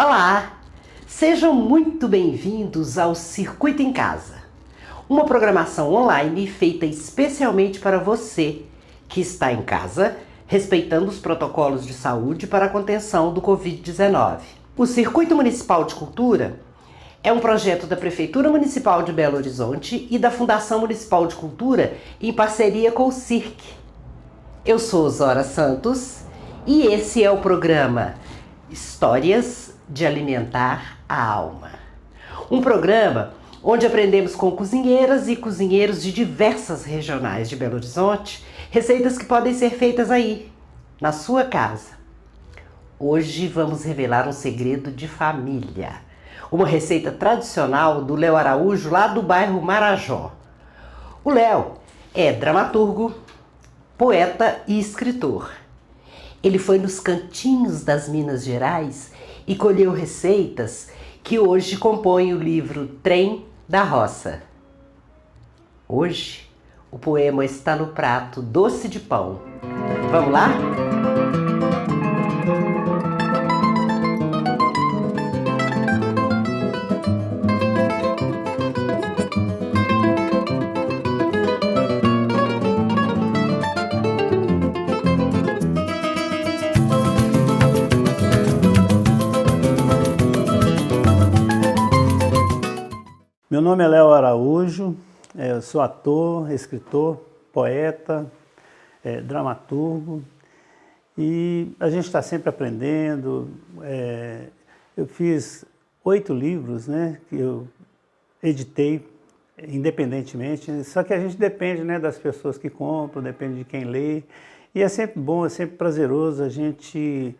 Olá! Sejam muito bem-vindos ao Circuito em Casa, uma programação online feita especialmente para você que está em casa, respeitando os protocolos de saúde para a contenção do Covid-19. O Circuito Municipal de Cultura é um projeto da Prefeitura Municipal de Belo Horizonte e da Fundação Municipal de Cultura em parceria com o CIRC. Eu sou Zora Santos e esse é o programa Histórias de Alimentar a Alma. Um programa onde aprendemos com cozinheiras e cozinheiros de diversas regionais de Belo Horizonte receitas que podem ser feitas aí, na sua casa. Hoje vamos revelar um segredo de família, uma receita tradicional do Léo Araújo, lá do bairro Marajó. O Léo é dramaturgo, poeta e escritor. Ele foi nos cantinhos das Minas Gerais e colheu receitas que hoje compõem o livro Trem da Roça. Hoje, o poema está no prato Doce de Pão. Vamos lá? Meu nome é Léo Araújo, eu sou ator, escritor, poeta, dramaturgo e a gente está sempre aprendendo. Eu fiz 8 livros, né, que eu editei independentemente, só que a gente depende, né, das pessoas que compram, depende de quem lê, e é sempre bom, é sempre prazeroso a gente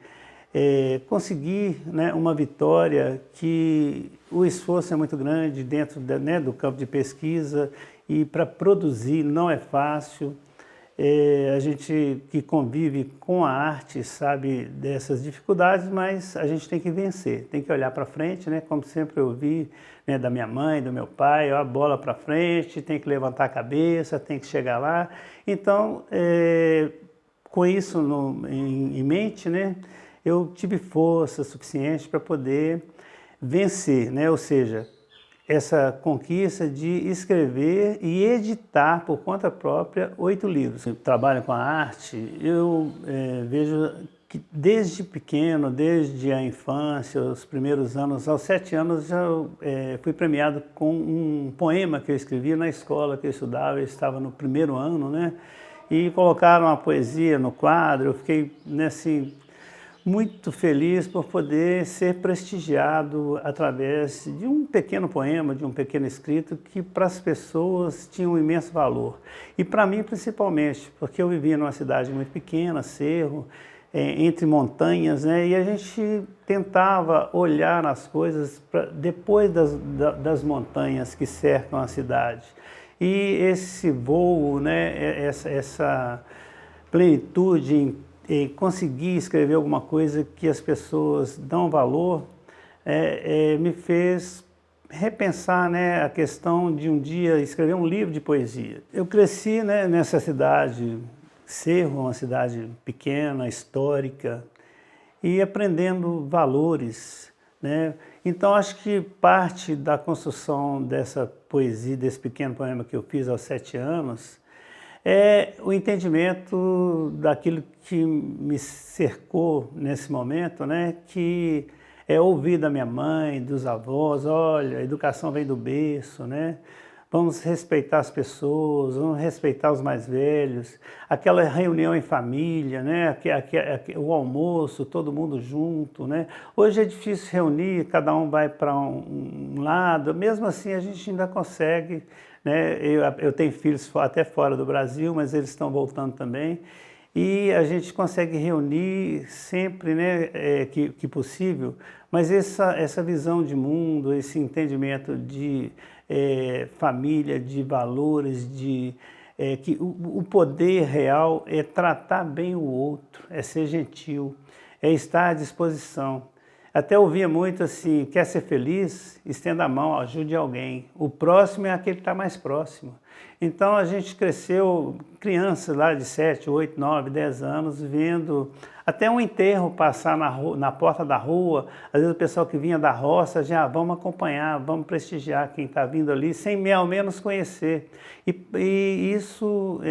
conseguir, né, uma vitória que o esforço é muito grande dentro do campo de pesquisa e para produzir não é fácil. A gente que convive com a arte sabe dessas dificuldades, mas a gente tem que vencer, tem que olhar para frente, né, como sempre eu ouvi, né, da minha mãe, do meu pai, ó, a bola para frente, tem que levantar a cabeça, tem que chegar lá. Então, com isso em mente, né, eu tive força suficiente para poder vencer, né? Ou seja, essa conquista de escrever e editar por conta própria 8 livros. Eu trabalho com a arte, eu vejo que desde pequeno, desde a infância, os primeiros anos, aos 7 anos, eu fui premiado com um poema que eu escrevi na escola que eu estudava, eu estava no primeiro ano, né? E colocaram a poesia no quadro, eu fiquei, né, assim, muito feliz por poder ser prestigiado através de um pequeno poema, de um pequeno escrito que para as pessoas tinha um imenso valor. E para mim principalmente, porque eu vivia numa cidade muito pequena, Cerro, entre montanhas, né? E a gente tentava olhar as coisas depois das montanhas que cercam a cidade. E esse voo, né? essa plenitude em conseguir escrever alguma coisa que as pessoas dão valor, me fez repensar, né, a questão de um dia escrever um livro de poesia. Eu cresci, né, nessa cidade, Cerro, uma cidade pequena, histórica, e aprendendo valores, né? Então acho que parte da construção dessa poesia, desse pequeno poema que eu fiz aos 7 anos, é o entendimento daquilo que me cercou nesse momento, né? Que é ouvir da minha mãe, dos avós, olha, a educação vem do berço, né? Vamos respeitar as pessoas, vamos respeitar os mais velhos, aquela reunião em família, né? O almoço, todo mundo junto, né? Hoje é difícil reunir, cada um vai para um lado, mesmo assim a gente ainda consegue, né? Eu tenho filhos até fora do Brasil, mas eles estão voltando também. E a gente consegue reunir sempre, né, que possível, mas essa visão de mundo, esse entendimento de família, de valores, que o poder real é tratar bem o outro, é ser gentil, é estar à disposição. Até ouvia muito assim, quer ser feliz? Estenda a mão, ajude alguém. O próximo é aquele que está mais próximo. Então a gente cresceu, crianças lá de 7, 8, 9, 10 anos, vendo Até um enterro passar na porta da rua, às vezes o pessoal que vinha da roça já vamos acompanhar, vamos prestigiar quem está vindo ali, sem ao menos conhecer. E isso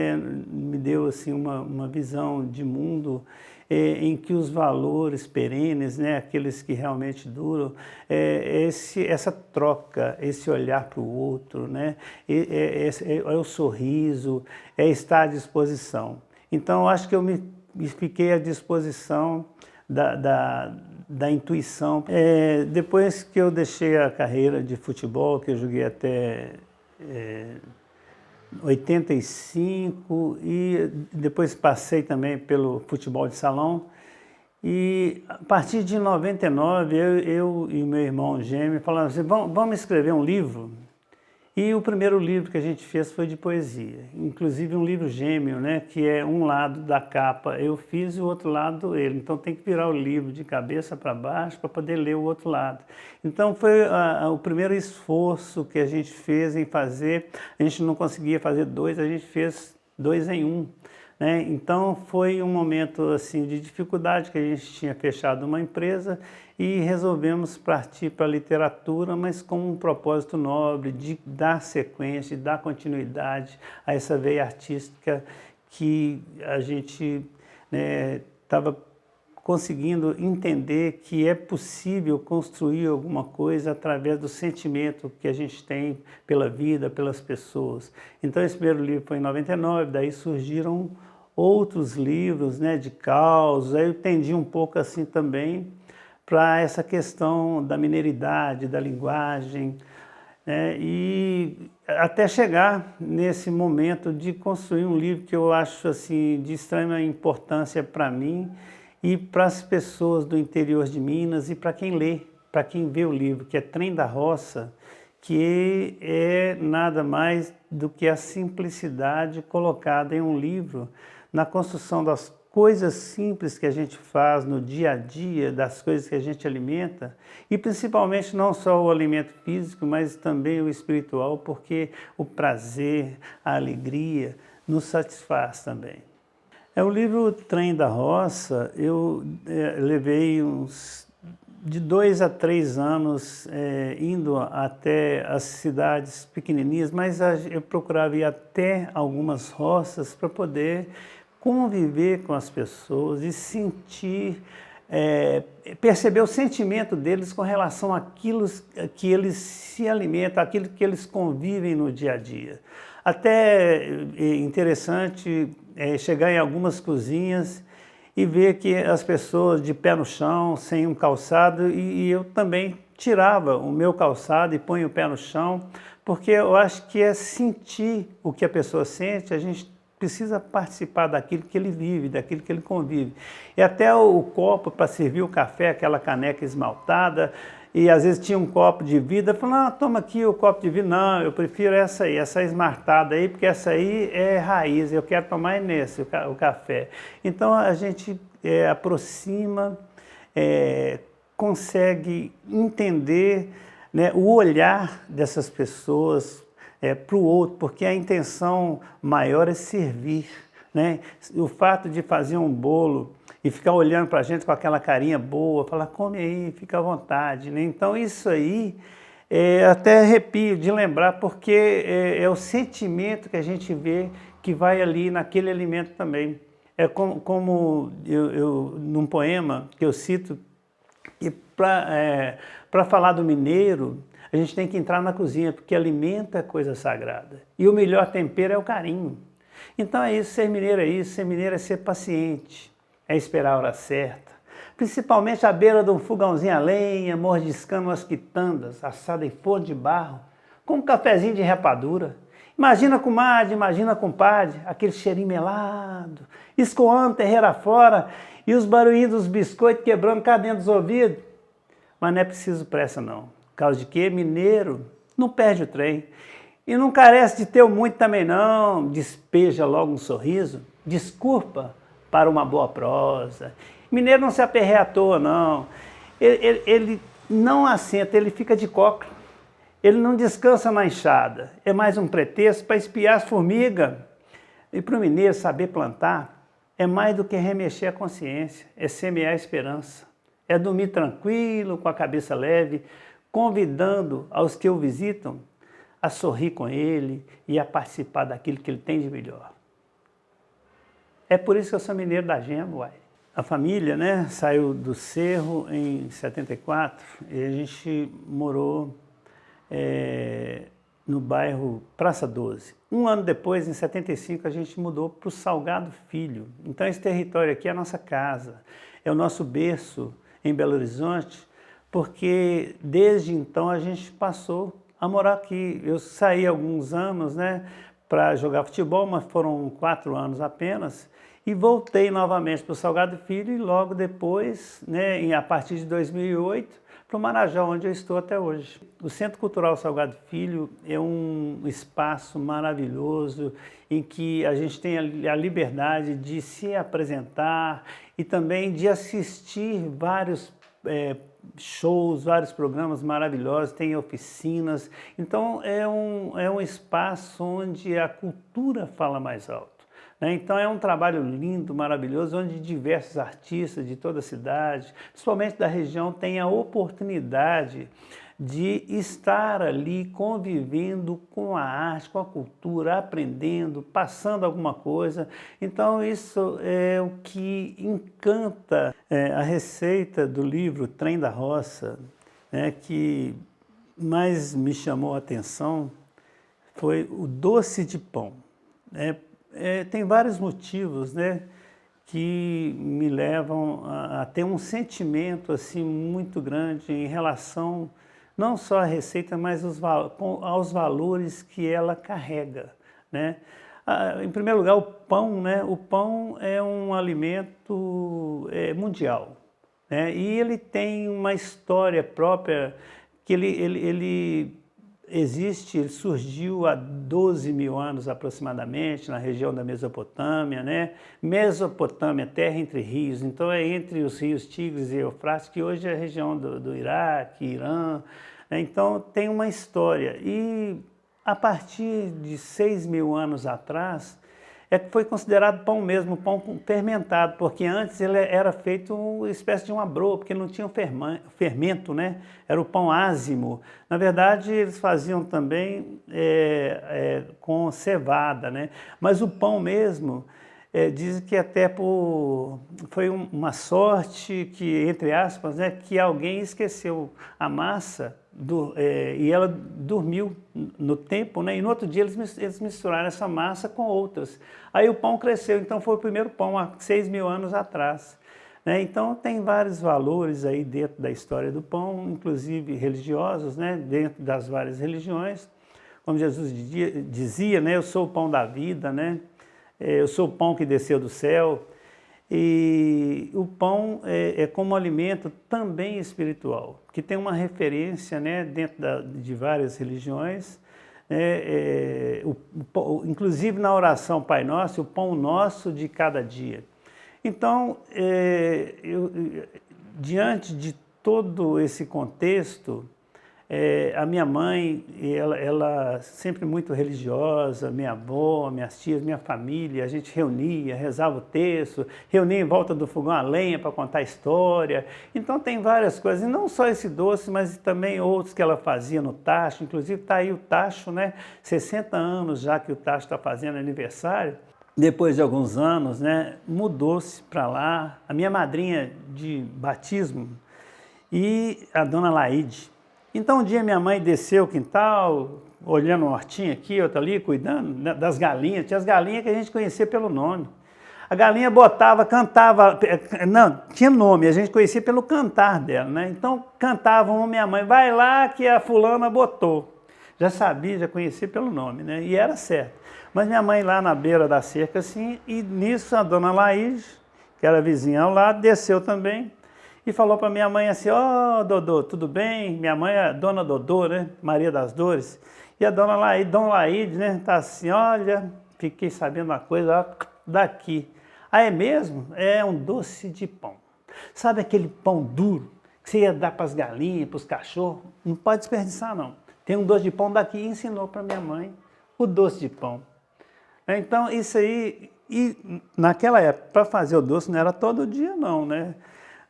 me deu assim, uma visão de mundo em que os valores perenes, né, aqueles que realmente duram, essa troca, esse olhar para o outro, né, é o sorriso, é estar à disposição. Então, eu acho que eu me fiquei à disposição da intuição. Depois que eu deixei a carreira de futebol, que eu joguei até 85 e depois passei também pelo futebol de salão. E a partir de 99, eu e meu irmão gêmeo falamos assim, vamos escrever um livro? E o primeiro livro que a gente fez foi de poesia, inclusive um livro gêmeo, né, que é um lado da capa eu fiz e o outro lado ele. Então tem que virar o livro de cabeça para baixo para poder ler o outro lado. Então foi o primeiro esforço que a gente fez em fazer. A gente não conseguia fazer dois, a gente fez 2 em 1. Né? Então foi um momento assim, de dificuldade, que a gente tinha fechado uma empresa e resolvemos partir para a literatura, mas com um propósito nobre de dar sequência, de dar continuidade a essa veia artística que a gente estava conseguindo entender que é possível construir alguma coisa através do sentimento que a gente tem pela vida, pelas pessoas. Então esse primeiro livro foi em 99, daí surgiram outros livros, né, de causos, aí eu tendi um pouco assim também para essa questão da mineiridade, da linguagem, né, e até chegar nesse momento de construir um livro que eu acho assim, de extrema importância para mim e para as pessoas do interior de Minas e para quem lê, para quem vê o livro, que é Trem da Roça, que é nada mais do que a simplicidade colocada em um livro, na construção das coisas simples que a gente faz no dia a dia, das coisas que a gente alimenta, e principalmente não só o alimento físico, mas também o espiritual, porque o prazer, a alegria nos satisfaz também. O livro Trem da Roça, eu levei de 2 a 3 anos indo até as cidades pequenininhas, mas eu procurava ir até algumas roças para poder conviver com as pessoas e sentir, perceber o sentimento deles com relação àquilo que eles se alimentam, àquilo que eles convivem no dia a dia. Até interessante chegar em algumas cozinhas e ver que as pessoas de pé no chão, sem um calçado, e eu também tirava o meu calçado e ponho o pé no chão, porque eu acho que é sentir o que a pessoa sente, a gente precisa participar daquilo que ele vive, daquilo que ele convive. E até o copo para servir o café, aquela caneca esmaltada, e às vezes tinha um copo de vidro, eu falava, toma aqui o copo de vidro. Não, eu prefiro essa aí, essa esmaltada aí, porque essa aí é raiz, eu quero tomar nesse, o café. Então a gente aproxima, consegue entender, né, o olhar dessas pessoas para o outro, porque a intenção maior é servir, né? O fato de fazer um bolo e ficar olhando para a gente com aquela carinha boa, falar, come aí, fica à vontade, né? Então isso aí, até arrepio de lembrar, porque é o sentimento que a gente vê que vai ali naquele alimento também. É como eu num poema que eu cito, que para falar do mineiro, a gente tem que entrar na cozinha, porque alimento é coisa sagrada. E o melhor tempero é o carinho. Então é isso, ser mineiro é isso, ser mineiro é ser paciente, é esperar a hora certa. Principalmente à beira de um fogãozinho a lenha, mordiscando umas quitandas, assada em forno de barro, com um cafezinho de rapadura. Imagina comadre, imagina compadre, aquele cheirinho melado, escoando terreira fora e os barulhinhos dos biscoitos quebrando cá dentro dos ouvidos. Mas não é preciso pressa não. Por causa de quê? Mineiro não perde o trem. E não carece de ter muito também não. Despeja logo um sorriso, desculpa para uma boa prosa. Mineiro não se aperreia à toa não. Ele não assenta, ele fica de coca. Ele não descansa na enxada. É mais um pretexto para espiar as formigas. E para o mineiro saber plantar é mais do que remexer a consciência, é semear a esperança. É dormir tranquilo, com a cabeça leve, convidando aos que o visitam a sorrir com ele e a participar daquilo que ele tem de melhor. É por isso que eu sou mineiro da Gema, uai. A família, né, saiu do Cerro em 74 e a gente morou no bairro Praça 12. Um ano depois, em 75, a gente mudou para o Salgado Filho. Então esse território aqui é a nossa casa, é o nosso berço em Belo Horizonte, porque desde então a gente passou a morar aqui. Eu saí alguns anos, né, para jogar futebol, mas foram 4 anos apenas, e voltei novamente para o Salgado Filho e logo depois, né, a partir de 2008, para o Marajó, onde eu estou até hoje. O Centro Cultural Salgado Filho é um espaço maravilhoso em que a gente tem a liberdade de se apresentar e também de assistir vários shows, vários programas maravilhosos, tem oficinas. Então é um espaço onde a cultura fala mais alto. Então é um trabalho lindo, maravilhoso, onde diversos artistas de toda a cidade, principalmente da região, têm a oportunidade de estar ali convivendo com a arte, com a cultura, aprendendo, passando alguma coisa. Então isso é o que encanta a receita do livro Trem da Roça, que mais me chamou a atenção foi o doce de pão. Tem vários motivos, que me levam a ter um sentimento assim muito grande em relação não só à receita, mas aos valores que ela carrega, Em primeiro lugar, o pão, O pão é um alimento mundial, E ele tem uma história própria que ele existe, ele surgiu há 12 mil anos aproximadamente, na região da Mesopotâmia, Mesopotâmia, terra entre rios, então é entre os rios Tigres e Eufrates, que hoje é a região do Iraque, Irã, Então tem uma história. E a partir de 6 mil anos atrás, que foi considerado pão mesmo, pão fermentado, porque antes ele era feito uma espécie de uma broa, porque não tinha fermento, Era o pão ázimo. Na verdade, eles faziam também com cevada, Mas o pão mesmo, dizem que até foi uma sorte que, entre aspas, que alguém esqueceu a massa e ela dormiu no tempo, E no outro dia eles misturaram essa massa com outras. Aí o pão cresceu, então foi o primeiro pão há 6 mil anos atrás. Então tem vários valores aí dentro da história do pão, inclusive religiosos, dentro das várias religiões. Como Jesus dizia, eu sou o pão da vida, Eu sou o pão que desceu do céu. E o pão é como alimento também espiritual, que tem uma referência dentro de várias religiões, inclusive na oração Pai Nosso, o pão nosso de cada dia. Então, diante de todo esse contexto, a minha mãe, ela sempre muito religiosa, minha avó, minhas tias, minha família, a gente reunia, rezava o texto, reunia em volta do fogão a lenha para contar história. Então tem várias coisas, e não só esse doce, mas também outros que ela fazia no tacho. Inclusive está aí o tacho, 60 anos já que o tacho está fazendo aniversário. Depois de alguns anos, mudou-se para lá a minha madrinha de batismo e a dona Laide. Então um dia minha mãe desceu o quintal, olhando uma hortinha aqui, outra ali, cuidando das galinhas. Tinha as galinhas que a gente conhecia pelo nome. A galinha botava, cantava, não, tinha nome, a gente conhecia pelo cantar dela, Então cantavam, minha mãe, vai lá que a fulana botou. Já sabia, já conhecia pelo nome, E era certo. Mas minha mãe lá na beira da cerca, assim, e nisso a dona Laís, que era vizinha ao lado, desceu também. E falou para minha mãe assim, Dodô, tudo bem? Minha mãe é dona Dodô, Maria das Dores. E a dona Laide, tá assim, olha, fiquei sabendo uma coisa daqui. Ah, é mesmo? É um doce de pão. Sabe aquele pão duro que você ia dar para as galinhas, para os cachorros? Não pode desperdiçar, não. Tem um doce de pão daqui e ensinou para minha mãe o doce de pão. Então, isso aí E naquela época, para fazer o doce não era todo dia não, né?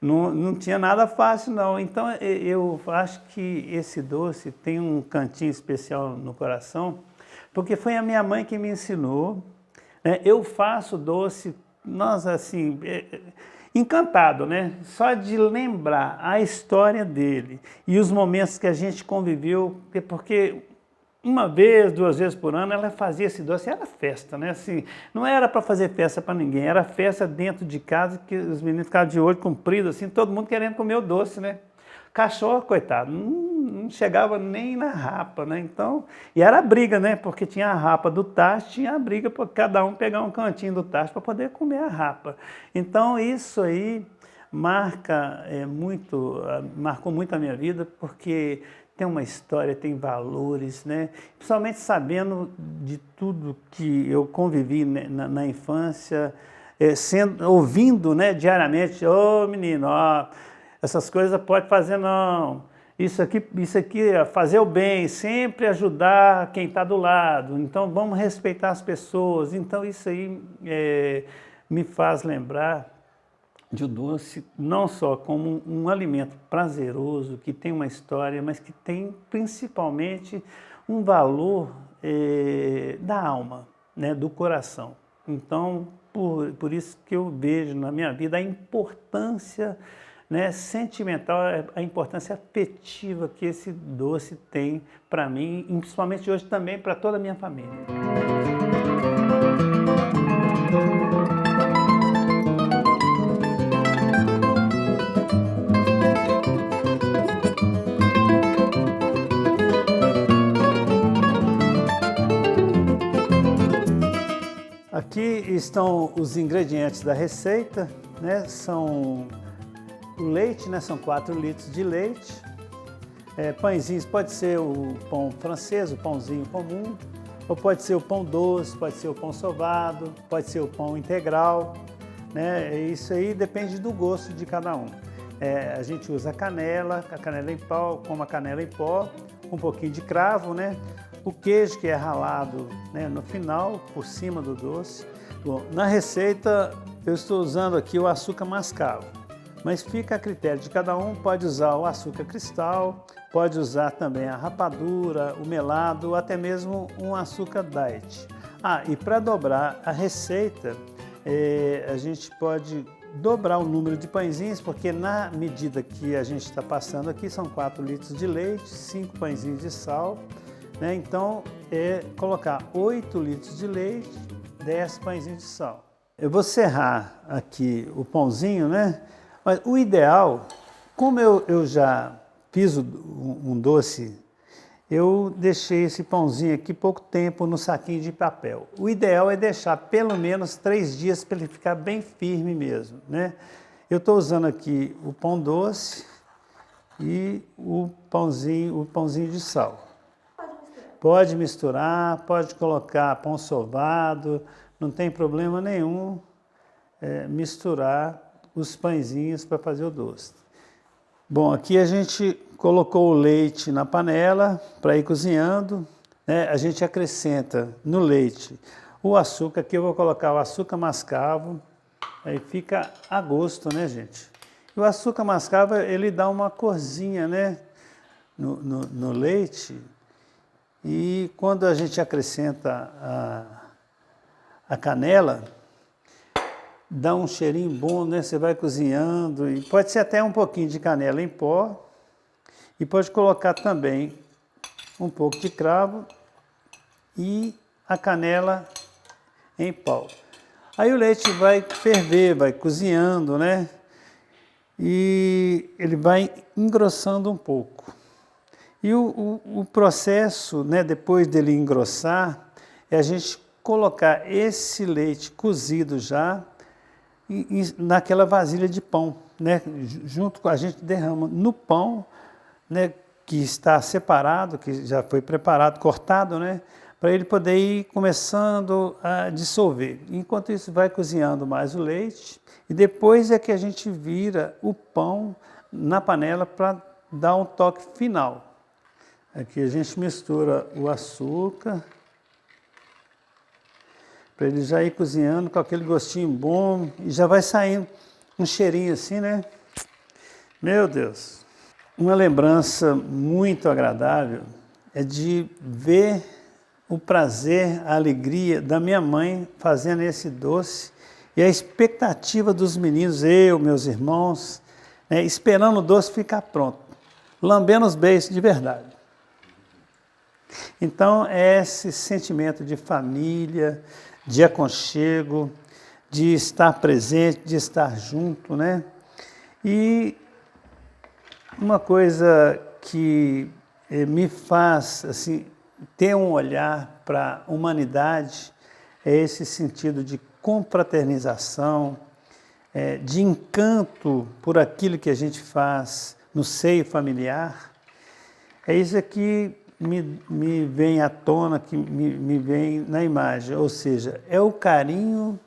Não tinha nada fácil não. Então eu acho que esse doce tem um cantinho especial no coração, porque foi a minha mãe que me ensinou, né? Eu faço doce, nossa, assim, encantado, né? Só de lembrar a história dele e os momentos que a gente conviveu, porque uma vez, 2 vezes por ano, ela fazia esse doce, era festa, né? Assim, não era para fazer festa para ninguém, era festa dentro de casa, que os meninos ficavam de olho comprido, assim, todo mundo querendo comer o doce, né? Cachorro, coitado, não chegava nem na rapa, né? Então, e era briga, né? Porque tinha a rapa do tacho, tinha a briga para cada um pegar um cantinho do tacho para poder comer a rapa. Então, isso aí marcou muito a minha vida, porque tem uma história, tem valores, né? Principalmente sabendo de tudo que eu convivi, né, na infância, ouvindo, né, diariamente, ô menino, ó, essas coisas pode fazer não, isso aqui é fazer o bem, sempre ajudar quem está do lado, então vamos respeitar as pessoas. Então isso aí me faz lembrar de o doce não só como um alimento prazeroso, que tem uma história, mas que tem principalmente um valor da alma, né, do coração. Então, por isso que eu vejo na minha vida a importância, né, sentimental, a importância afetiva que esse doce tem para mim, e principalmente hoje também para toda a minha família. Aqui estão os ingredientes da receita, né? São o leite, né? São 4 litros de leite. Pãezinhos, pode ser o pão francês, o pãozinho comum, ou pode ser o pão doce, pode ser o pão sovado, pode ser o pão integral, né? Isso aí depende do gosto de cada um. A gente usa a canela em pó, como a canela em pó, um pouquinho de cravo, né? O queijo que é ralado, né, no final, por cima do doce. Bom, na receita eu estou usando aqui o açúcar mascavo, mas fica a critério de cada um. Pode usar o açúcar cristal, pode usar também a rapadura, o melado, até mesmo um açúcar diet. E para dobrar a receita, a gente pode dobrar o número de pãezinhos, porque na medida que a gente está passando aqui, são 4 litros de leite, 5 pãezinhos de sal, né? Então, colocar 8 litros de leite, 10 pãezinhos de sal. Eu vou serrar aqui o pãozinho, né? Mas o ideal, como eu já fiz um doce, eu deixei esse pãozinho aqui pouco tempo no saquinho de papel. O ideal é deixar pelo menos 3 dias para ele ficar bem firme mesmo, né? Eu estou usando aqui o pão doce e o pãozinho de sal. Pode misturar, pode colocar pão sovado, não tem problema nenhum misturar os pãezinhos para fazer o doce. Bom, aqui a gente colocou o leite na panela para ir cozinhando, né? A gente acrescenta no leite o açúcar, aqui eu vou colocar o açúcar mascavo, aí fica a gosto, né, gente? E o açúcar mascavo, ele dá uma corzinha, né, no leite. E quando a gente acrescenta a canela, dá um cheirinho bom, né? Você vai cozinhando, e pode ser até um pouquinho de canela em pó, e pode colocar também um pouco de cravo e a canela em pau. Aí o leite vai ferver, vai cozinhando, né? E ele vai engrossando um pouco. E o processo, né, depois dele engrossar, é a gente colocar esse leite cozido já naquela vasilha de pão, né? Junto com a gente derrama no pão, né, que está separado, que já foi preparado, cortado, né, para ele poder ir começando a dissolver. Enquanto isso vai cozinhando mais o leite, e depois é que a gente vira o pão na panela para dar um toque final. Aqui a gente mistura o açúcar, para ele já ir cozinhando com aquele gostinho bom e já vai saindo um cheirinho assim, né? Meu Deus! Uma lembrança muito agradável é de ver o prazer, a alegria da minha mãe fazendo esse doce e a expectativa dos meninos, eu, meus irmãos, né, esperando o doce ficar pronto, lambendo os beijos de verdade. Então, é esse sentimento de família, de aconchego, de estar presente, de estar junto, né? E uma coisa que me faz assim, ter um olhar para a humanidade é esse sentido de confraternização, de encanto por aquilo que a gente faz no seio familiar. É isso que me vem à tona, que me vem na imagem, ou seja, é o carinho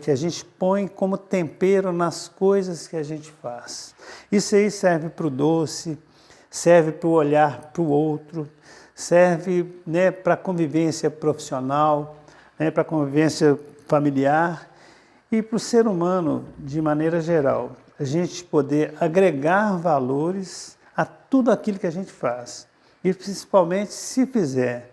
que a gente põe como tempero nas coisas que a gente faz. Isso aí serve para o doce, serve para o olhar para o outro, serve, né, para a convivência profissional, né, para a convivência familiar e para o ser humano de maneira geral. A gente poder agregar valores a tudo aquilo que a gente faz. E principalmente se fizer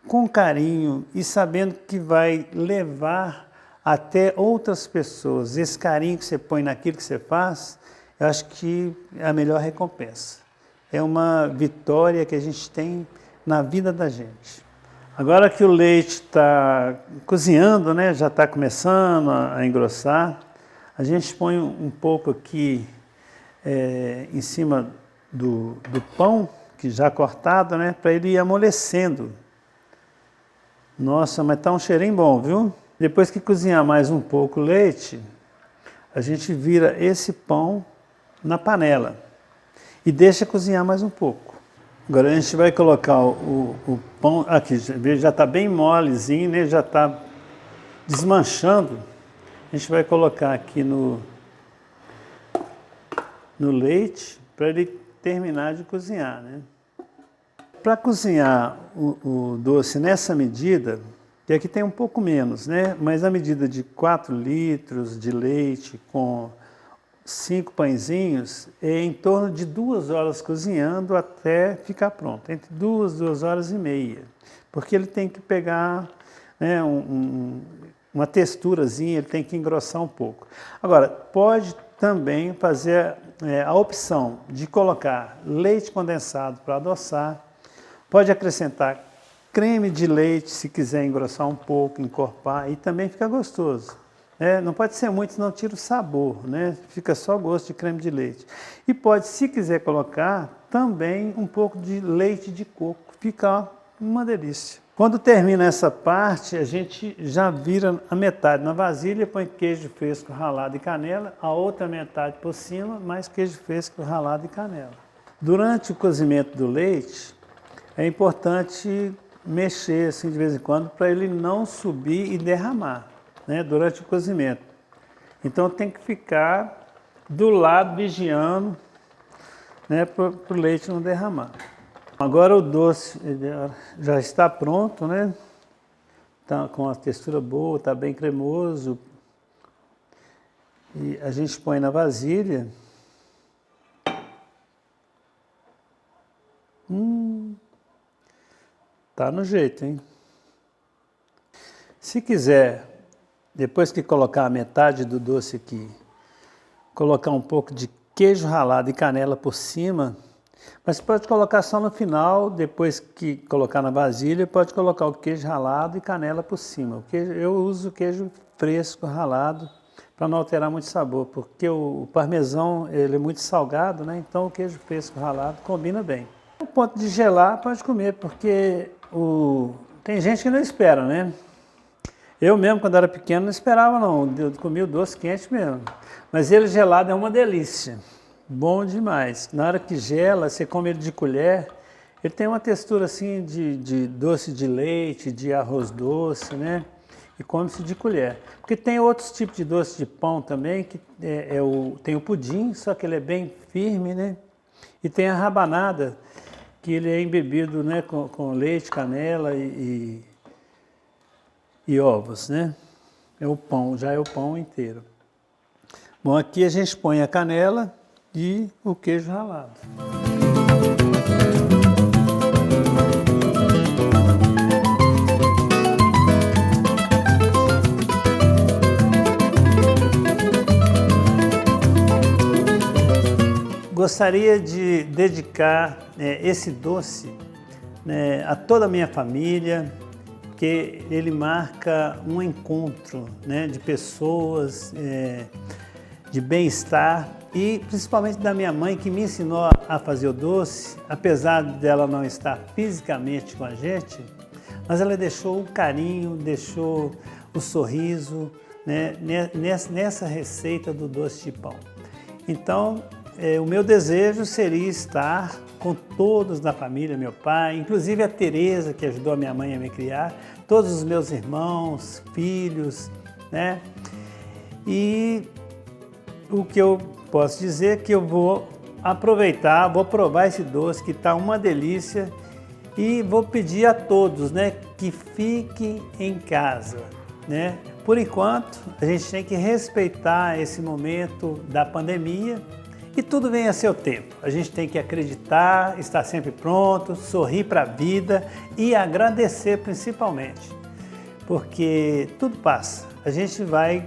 com carinho e sabendo que vai levar até outras pessoas. Esse carinho que você põe naquilo que você faz, eu acho que é a melhor recompensa. É uma vitória que a gente tem na vida da gente. Agora que o leite está cozinhando, né, já está começando a engrossar, a gente põe um pouco aqui em cima do pão, que já cortado, né, para ele ir amolecendo. Nossa, mas está um cheirinho bom, viu? Depois que cozinhar mais um pouco o leite, a gente vira esse pão na panela e deixa cozinhar mais um pouco. Agora a gente vai colocar o pão, aqui já está bem molezinho, né? Já está desmanchando. A gente vai colocar aqui no leite para ele terminar de cozinhar, né? Para cozinhar o doce nessa medida, que aqui tem um pouco menos, né? Mas a medida de 4 litros de leite com 5 pãezinhos é em torno de 2 horas cozinhando até ficar pronto, entre 2 horas e meia, porque ele tem que pegar, né, uma texturazinha, ele tem que engrossar um pouco. Agora, pode também fazer a opção de colocar leite condensado para adoçar, pode acrescentar creme de leite se quiser engrossar um pouco, encorpar, e também fica gostoso. Não pode ser muito, senão tira o sabor, né? Fica só gosto de creme de leite. E pode, se quiser colocar, também um pouco de leite de coco, fica uma delícia. Quando termina essa parte, a gente já vira a metade na vasilha, põe queijo fresco ralado e canela, a outra metade por cima, mais queijo fresco ralado e canela. Durante o cozimento do leite, é importante mexer assim de vez em quando para ele não subir e derramar, né, durante o cozimento. Então tem que ficar do lado vigiando, né, para o leite não derramar. Agora o doce já está pronto, né? Está com a textura boa, está bem cremoso. E a gente põe na vasilha. Tá no jeito, hein? Se quiser, depois que colocar a metade do doce aqui, colocar um pouco de queijo ralado e canela por cima, mas pode colocar só no final, depois que colocar na vasilha, pode colocar o queijo ralado e canela por cima. Eu uso queijo fresco ralado para não alterar muito sabor, porque o parmesão ele é muito salgado, né? Então o queijo fresco ralado combina bem. O ponto de gelar pode comer, porque tem gente que não espera, né? Eu mesmo, quando era pequeno, não esperava não, eu comia o doce quente mesmo. Mas ele gelado é uma delícia, bom demais. Na hora que gela, você come ele de colher, ele tem uma textura assim de doce de leite, de arroz doce, né? E come-se de colher. Porque tem outros tipos de doce de pão também, que tem o pudim, só que ele é bem firme, né? E tem a rabanada, que ele é embebido, né, com leite, canela e e ovos, né? É o pão, já é o pão inteiro. Bom, aqui a gente põe a canela e o queijo ralado. Gostaria de dedicar esse doce, né, a toda a minha família, porque ele marca um encontro, né, de pessoas, de bem-estar e principalmente da minha mãe, que me ensinou a fazer o doce, apesar dela não estar fisicamente com a gente, mas ela deixou o carinho, deixou o sorriso, né, nessa receita do doce de pão. Então, o meu desejo seria estar com todos da família, meu pai, inclusive a Tereza, que ajudou a minha mãe a me criar, todos os meus irmãos, filhos, né? E o que eu posso dizer é que eu vou aproveitar, vou provar esse doce que está uma delícia e vou pedir a todos, né, que fiquem em casa, né? Por enquanto, a gente tem que respeitar esse momento da pandemia. E tudo vem a seu tempo. A gente tem que acreditar, estar sempre pronto, sorrir para a vida e agradecer principalmente. Porque tudo passa. A gente vai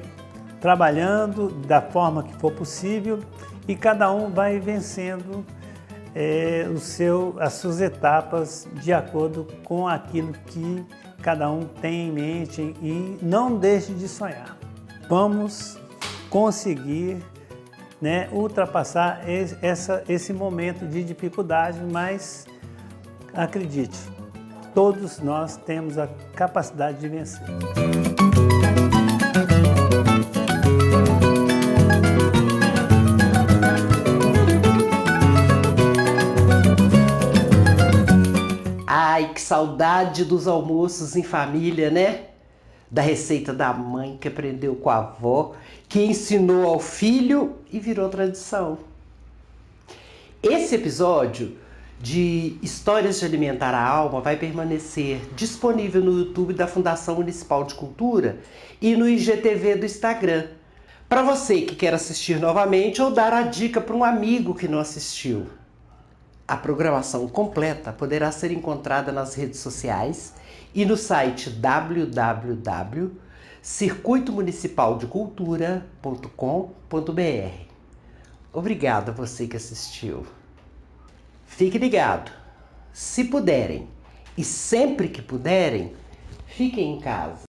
trabalhando da forma que for possível e cada um vai vencendo as suas etapas de acordo com aquilo que cada um tem em mente e não deixe de sonhar. Vamos conseguir, né, ultrapassar esse momento de dificuldade, mas acredite, todos nós temos a capacidade de vencer. Ai, que saudade dos almoços em família, né? Da receita da mãe que aprendeu com a avó, que ensinou ao filho e virou tradição. Esse episódio de Histórias de Alimentar a Alma vai permanecer disponível no YouTube da Fundação Municipal de Cultura e no IGTV do Instagram, para você que quer assistir novamente ou dar a dica para um amigo que não assistiu. A programação completa poderá ser encontrada nas redes sociais e no site www.circuitomunicipaldecultura.com.br. Obrigado a você que assistiu. Fique ligado. Se puderem e sempre que puderem, fiquem em casa.